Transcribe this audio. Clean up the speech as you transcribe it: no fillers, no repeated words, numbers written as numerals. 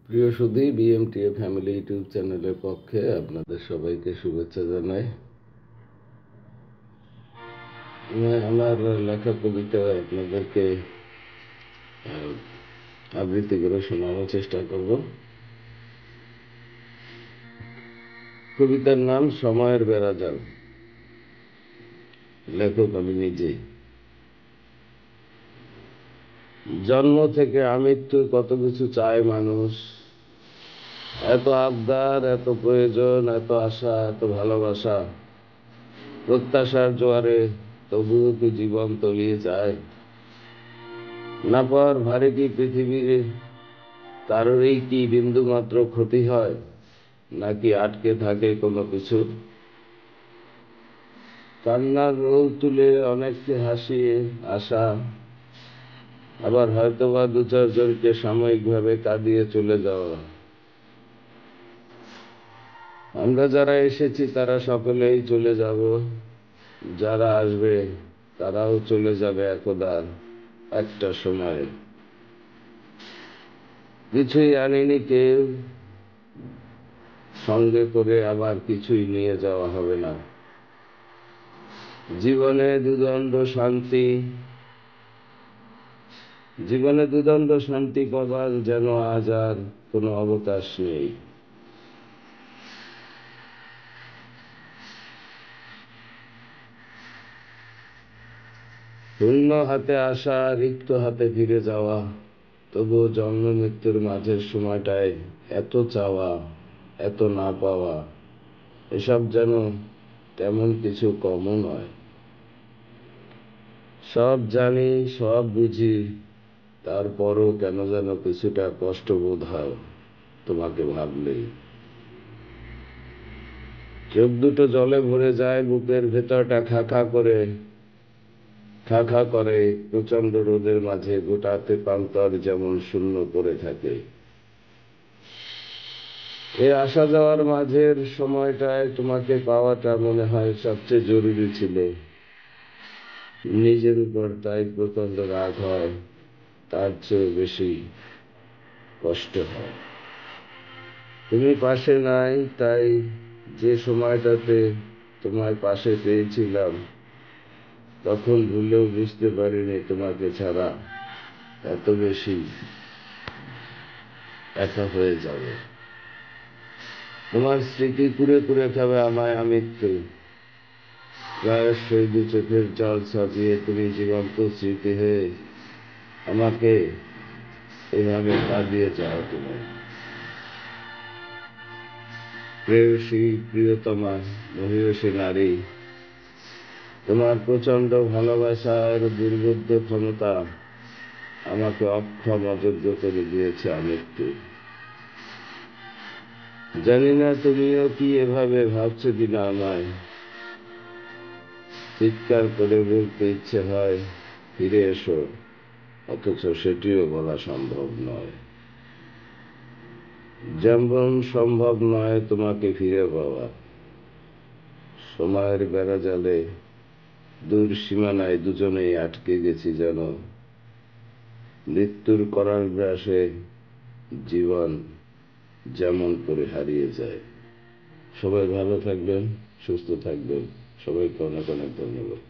প্রিয় সুধী, বিএমটিএ family YouTube চ্যানেলের পক্ষে আপনাদের সবাইকে শুভেচ্ছা জানাই। আমার লেখা কবিতা আপনাদেরকে আবৃত্তি করে শোনানোর চেষ্টা করব। কবিতার নাম সময়ের বেড়াজাল। লেখক আমি নিজেই। জন্ম থেকে আমৃত্যুর কত কিছু চায় মানুষ, এত আবদার, এত প্রয়োজন, এত আশা, এত ভালোবাসা, প্রত্যাশার জোয়ারে তবুও কি জীবন তলিয়ে যায়? না পাওয়ার ভারে কি পৃথিবীর কারোরই কি বিন্দু মাত্র ক্ষতি হয়, নাকি আটকে থাকে কোনো কিছু? কান্নার রোল তুলে অনেককে হাসিয়ে আসা, আবার হয়তোবা দু চারজনকে সাময়িকভাবে কাঁদিয়ে চলে যাওয়া। আমরা যারা এসেছি তারা সকলেই চলে যাব, যারা আসবে তারাও চলে যাবে একদা একটা সময়ে। কিছুই আনিনি কেউ সঙ্গে করে, আবার কিছুই নিয়ে যাওয়া হবে না। জীবনে দুদণ্ড শান্তি পাবার যেন আজ আর কোনো অবকাশ নেই। শূন্য হাতে আসা, রিক্ত হাতে ফিরে যাওয়া, তবুও জন্ম মৃত্যুর মাঝের সময়টায় এত চাওয়া, এত না পাওয়া, এসব যেন তেমন কিছু কমও নয়। সব জানি, সব বুঝি, তারপরও কেন যেন কিছুটা কষ্ট বোধ হয় তোমাকে ভাবলেই। চোখ দুটো জলে ভরে যায়, বুকের ভেতরটা খা খা করে প্রচন্ড রোদের মাঝে গোটাতে প্রান্তর যেমন শূন্য পড়ে থাকে। এই আসা যাওয়ার মাঝের সময়টায় তোমাকে পাওয়াটা মনে হয় সবচেয়ে জরুরি ছিল। নিজের উপর তাই প্রচন্ড রাগ হয়, তার চেয়ে বেশি কষ্ট হয়। তুমি পাশে নাই, তাই যে সময়টাতে তোমায় পাশে পেয়েছিলাম, তখন ভুলেও বুঝতে পারিনি তোমাকে ছাড়া এত বেশি একা হয়ে যাবে। তোমার স্মৃতি কুড়ে কুড়ে খাবে আমায় আমৃত্যু। প্রায়শই দু চোখের জল ছাপিয়ে তুমি জীবন্ত স্মৃতি হয়ে আমাকে এভাবে কাঁদিয়ে যাও। তুমি প্রেয়সী, প্রিয়তমা, মহিষী নারী, তোমার প্রচন্ড ভালোবাসার দুর্বোধ্য ক্ষমতা আমাকে অক্ষম, অযোগ্য করে দিয়েছে আমৃত্যু। জানি না তুমিও কি এভাবে ভাবছো কিনা আমায়। চিৎকার করে বলতে ইচ্ছে হয় ফিরে এসো, অথচ সেটিও বলা সম্ভব নয়। যেমন সম্ভব নয় তোমাকে ফিরে পাওয়া। সময়ের বেড়াজালে দূর সীমানায় দুজনেই আটকে গেছি যেন। মৃত্যুর করাল গ্রাসে জীবন যেমন করে হারিয়ে যায়। সবাই ভালো থাকবেন, সুস্থ থাকবেন। সবাইকে অনেক অনেক ধন্যবাদ।